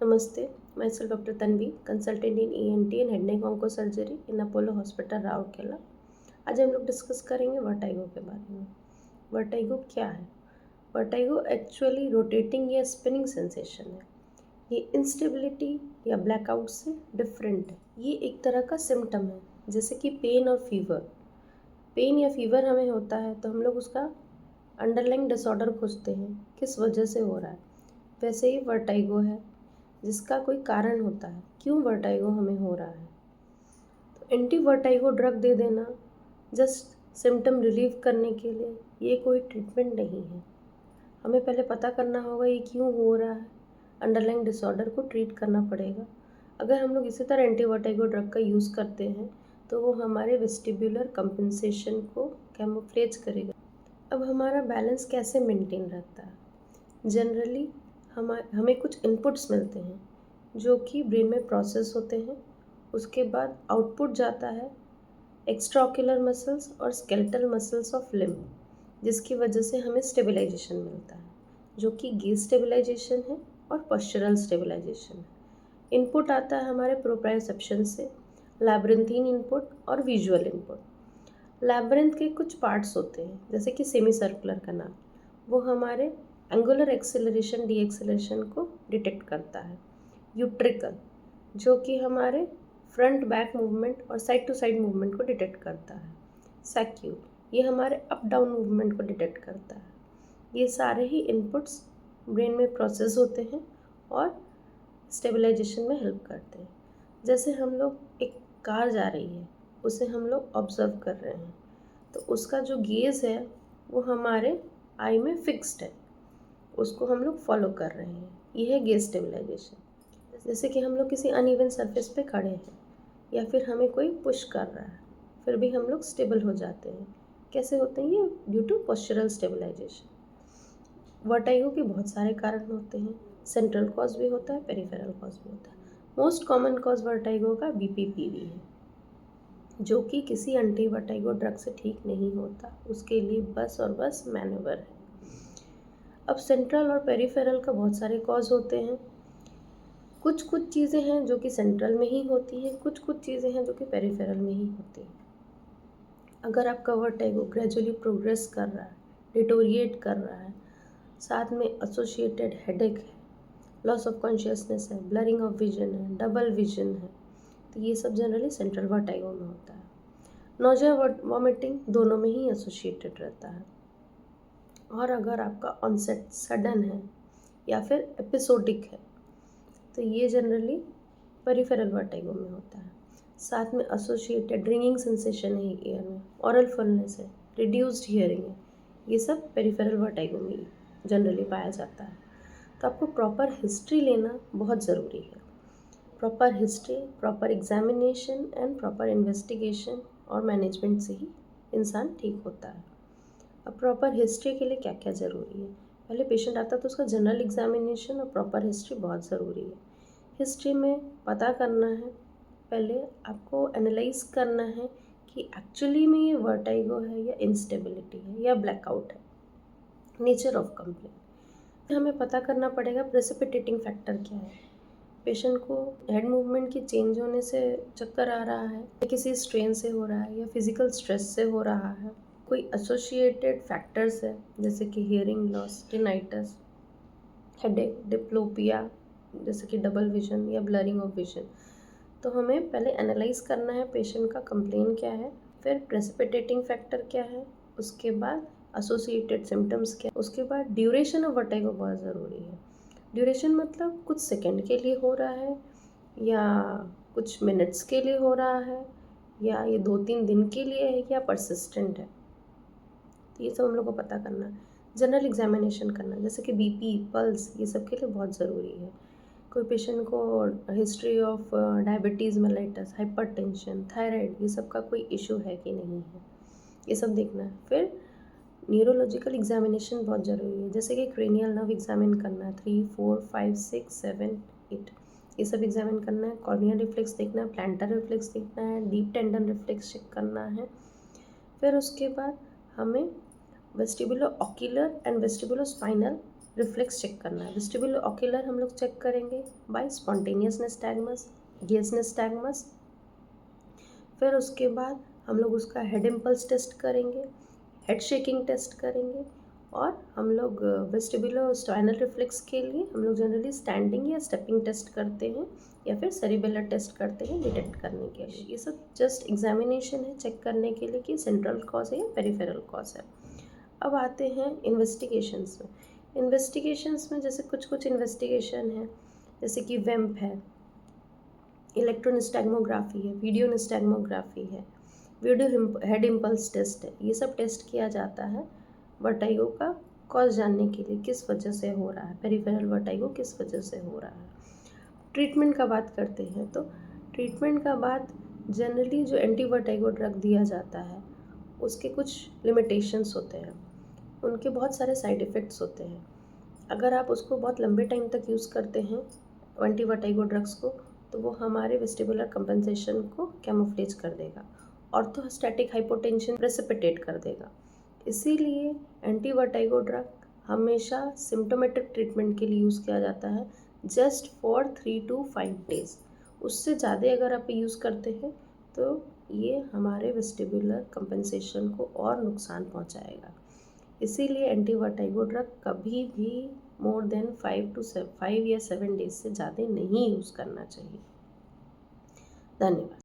Namaste, myself Dr. Tanvi, consultant in ENT and head neck onco surgery in Apollo hospital Rourkela. आज हम लोग discuss करेंगे vertigo के बारे में। वर्टाइगो क्या है? वर्टाइगो एक्चुअली रोटेटिंग या स्पिनिंग सेंसेशन है। ये इंस्टेबिलिटी या ब्लैकआउट से डिफरेंट है। ये एक तरह का सिम्टम है, जैसे कि पेन और फीवर। पेन या फीवर हमें होता है तो हम लोग उसका अंडरलाइंग डिसऑर्डर खोजते हैं, किस वजह से हो रहा है। वैसे ही वर्टाइगो है, जिसका कोई कारण होता है क्यों वर्टाइगो हमें हो रहा है। तो एंटी वर्टाइगो ड्रग दे देना जस्ट सिम्टम रिलीव करने के लिए, ये कोई ट्रीटमेंट नहीं है। हमें पहले पता करना होगा ये क्यों हो रहा है, अंडरलाइंग डिसऑर्डर को ट्रीट करना पड़ेगा। अगर हम लोग इसी तरह एंटी वर्टाइगो ड्रग का यूज़ करते हैं तो वो हमारे वेस्टिबुलर कंपनसेशन को कैमोफ्लेज करेगा। अब हमारा बैलेंस कैसे मेंटेन रहता है? जनरली हमें कुछ इनपुट्स मिलते हैं जो कि ब्रेन में प्रोसेस होते हैं। उसके बाद आउटपुट जाता है एक्स्ट्राओक्युलर मसल्स और स्केलेटल मसल्स ऑफ लिम्ब, जिसकी वजह से हमें स्टेबलाइजेशन मिलता है, जो कि गेज स्टेबलाइजेशन है और पोस्चरल स्टेबलाइजेशन है। इनपुट आता है हमारे प्रोप्रायोसेप्शन से, लैब्रिंथीन इनपुट और विजुअल इनपुट। लैब्रिंथ के कुछ पार्ट्स होते हैं, जैसे कि सेमी सर्कुलर कनाल, वो हमारे एंगुलर एक्सेलरेशन डी एक्सेलरेशन को डिटेक्ट करता है। यूट्रिकल, जो कि हमारे फ्रंट बैक मूवमेंट और साइड टू साइड मूवमेंट को डिटेक्ट करता है। सैक्यूल, ये हमारे अप डाउन मूवमेंट को डिटेक्ट करता है। ये सारे ही इनपुट्स ब्रेन में प्रोसेस होते हैं और स्टेबलाइजेशन में हेल्प करते हैं। जैसे हम लोग एक कार जा रही है, उसे हम लोग ऑब्जर्व कर रहे हैं, तो उसका जो गेज है वो हमारे आई में फिक्स्ड है, उसको हम लोग फॉलो कर रहे हैं। ये है गेज स्टेबलाइजेशन। जैसे कि हम लोग किसी अनइवन सरफेस पे खड़े हैं या फिर हमें कोई पुश कर रहा है, फिर भी हम लोग स्टेबल हो जाते हैं। कैसे होते हैं ये? Due to postural stabilisation. Vertigo के बहुत सारे कारण होते हैं। सेंट्रल कॉज भी होता है, पेरिफेरल कॉज भी होता है। मोस्ट कॉमन कॉज वर्टाइगो का BPPV है, जो कि किसी एंटी वर्टाइगो ड्रग से ठीक नहीं होता। उसके लिए बस और बस मैन्युवर है। अब सेंट्रल और पेरिफेरल का बहुत सारे कॉज होते हैं। कुछ चीज़ें हैं जो कि सेंट्रल में ही होती हैं, कुछ चीज़ें हैं जो कि पेरिफेरल में ही होती हैं। अगर आपका वर्टाइगो ग्रेजुअली प्रोग्रेस कर रहा है, डिटोरिएट कर रहा है, साथ में एसोसिएटेड हेडेक है, लॉस ऑफ कॉन्शियसनेस है, ब्लरिंग ऑफ विजन है, डबल विजन है, तो ये सब जनरली सेंट्रल वर्टाइगो में होता है। नोजिया वॉमिटिंग दोनों में ही एसोसिएटेड रहता है। और अगर आपका ऑनसेट सडन है या फिर एपिसोडिक है, तो ये जनरली पेरिफेरल वर्टाइगो में होता है। साथ में एसोसिएटेड रिंगिंग सेंसेशन है ईयर में, ऑरल फुलनेस है, रिड्यूस्ड हियरिंग है, ये सब पेरिफेरल वर्टाइगो में जनरली पाया जाता है। तो आपको प्रॉपर हिस्ट्री लेना बहुत ज़रूरी है। Proper history, proper examination and proper investigation और मैनेजमेंट से ही इंसान ठीक होता है। अब प्रॉपर हिस्ट्री के लिए क्या क्या ज़रूरी है? पहले पेशेंट आता है तो उसका जनरल एग्जामिनेशन और प्रॉपर हिस्ट्री बहुत ज़रूरी है। हिस्ट्री में पता करना है, पहले आपको एनालाइज करना है कि एक्चुअली में ये वर्टाइगो है या इंस्टेबिलिटी है या ब्लैकआउट है, नेचर ऑफ कंप्लेंट। हमें पता करना पड़ेगा प्रेसिपिटेटिंग फैक्टर क्या है। पेशेंट को हेड मूवमेंट की चेंज होने से चक्कर आ रहा है, या किसी स्ट्रेन से हो रहा है, या फिजिकल स्ट्रेस से हो रहा है। कोई एसोसिएटेड फैक्टर्स है, जैसे कि hearing loss, tinnitus, headache, diplopia, जैसे कि डबल विजन या ब्लरिंग ऑफ विजन। तो हमें पहले एनालाइज करना है पेशेंट का कंप्लेन क्या है, फिर प्रेसिपिटेटिंग फैक्टर क्या है, उसके बाद एसोसिएटेड सिम्टम्स क्या, उसके बाद ड्यूरेशन ऑफ वर्टाइगो बहुत ज़रूरी है। ड्यूरेशन मतलब कुछ सेकंड के लिए हो रहा है या कुछ मिनट्स के लिए हो रहा है, या ये 2-3 दिन के लिए है, या परसिस्टेंट है। तो ये सब हम लोग को पता करना है। जनरल एग्जामिनेशन करना, जैसे कि BP, पल्स, ये सब के लिए बहुत ज़रूरी है। कोई पेशेंट को history of diabetes mellitus, hypertension, thyroid, ये सब का कोई इशू है कि नहीं है, ये सब देखना है। फिर न्यूरोलॉजिकल एग्जामिनेशन बहुत ज़रूरी है, जैसे कि क्रेनियल नर्व एग्जामिन करना है, 3, 4, 5, 6, 7, 8, ये सब एग्जामिन करना है। कॉर्नियल रिफ्लेक्स देखना है, प्लांटर रिफ्लेक्स देखना है, डीप टेंडन रिफ्लेक्स चेक करना है। फिर उसके बाद हमें vestibulo ocular and vestibulo spinal reflex check करना है। वेस्टिबुलो ऑक्यूलर हम लोग चेक करेंगे by spontaneous nystagmus, gaze nystagmus. फिर उसके बाद हम लोग उसका हेड इम्पल्स टेस्ट करेंगे, हेड शेकिंग टेस्ट करेंगे, और हम लोग वेस्टिबुलो स्पाइनल रिफ्लेक्स के लिए हम लोग जनरली स्टैंडिंग या स्टेपिंग टेस्ट करते हैं, या फिर सेरिबेलर टेस्ट करते हैं डिटेक्ट करने के लिए। ये सब जस्ट एग्जामिनेशन है चेक करने के लिए कि सेंट्रल कॉज है या पेरिफेरल कॉज है। अब आते हैं इन्वेस्टिगेशंस में। इन्वेस्टिगेशंस में जैसे कुछ कुछ इन्वेस्टिगेशन है, जैसे कि वेम्प है, इलेक्ट्रोनिस्टैग्मोग्राफी है, वीडियो निस्टैग्मोग्राफी है, वीडियो हेड इम्पल्स टेस्ट है। ये सब टेस्ट किया जाता है वर्टाइगो का कॉज जानने के लिए, किस वजह से हो रहा है, पेरिफेरल वर्टाइगो किस वजह से हो रहा है। ट्रीटमेंट का बात करते हैं तो ट्रीटमेंट का बाद जनरली जो एंटी वर्टाइगो ड्रग दिया जाता है उसके कुछ लिमिटेशंस होते हैं, उनके बहुत सारे साइड इफ़ेक्ट्स होते हैं। अगर आप उसको बहुत लंबे टाइम तक यूज़ करते हैं एंटी वर्टाइगो ड्रग्स को, तो वो हमारे वेस्टिबुलर कंपनसेशन को कैमोफ्लेज कर देगा, ऑर्थोस्टैटिक हाइपोटेंशन प्रेसिपिटेट कर देगा। इसीलिए एंटी वर्टाइगो ड्रग हमेशा सिम्टोमेटिक ट्रीटमेंट के लिए यूज़ किया जाता है, जस्ट फॉर 3 to 5 डेज़। उससे ज़्यादा अगर आप यूज़ करते हैं तो ये हमारे वेस्टिबुलर कंपनसेशन को और नुकसान पहुंचाएगा। इसीलिए एंटी वर्टाइगो ड्रग कभी भी मोर देन 5 या 7 डेज से ज़्यादा नहीं यूज़ करना चाहिए। धन्यवाद।